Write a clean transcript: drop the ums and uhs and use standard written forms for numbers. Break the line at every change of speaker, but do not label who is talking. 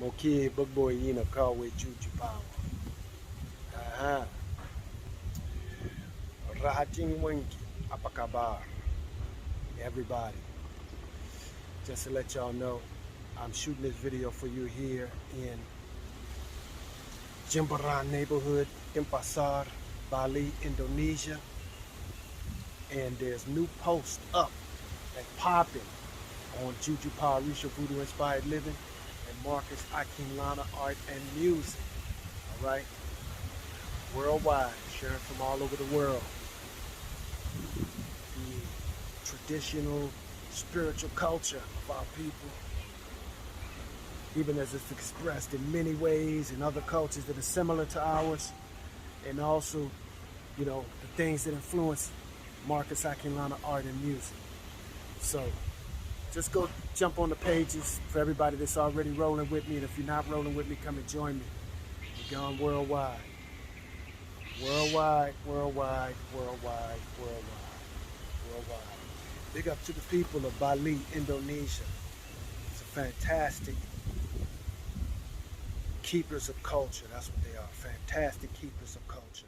Moki Bugboyina Kawe JUJUPOWER. Aha. Rahating Wenki Apakabar. Everybody. Just to let y'all know, I'm shooting this video for you here in Jimbaran neighborhood, Denpasar, Bali, Indonesia. And there's new posts up and popping on JUJUPOWER, Orisha Voodoo Inspired Living, and Marcus Akinlana Art and Music. All right, worldwide, sharing from all over the world. The traditional spiritual culture of our people, even as it's expressed in many ways in other cultures that are similar to ours, and also, you know, the things that influence Marcus Akinlana Art and Music. So just go jump on the pages for everybody that's already rolling with me, and if you're not rolling with me, come and join me. We're going worldwide. Worldwide, worldwide, worldwide, worldwide, worldwide. Big up to the people of Bali, Indonesia. It's a fantastic keepers of culture. That's what they are, fantastic keepers of culture.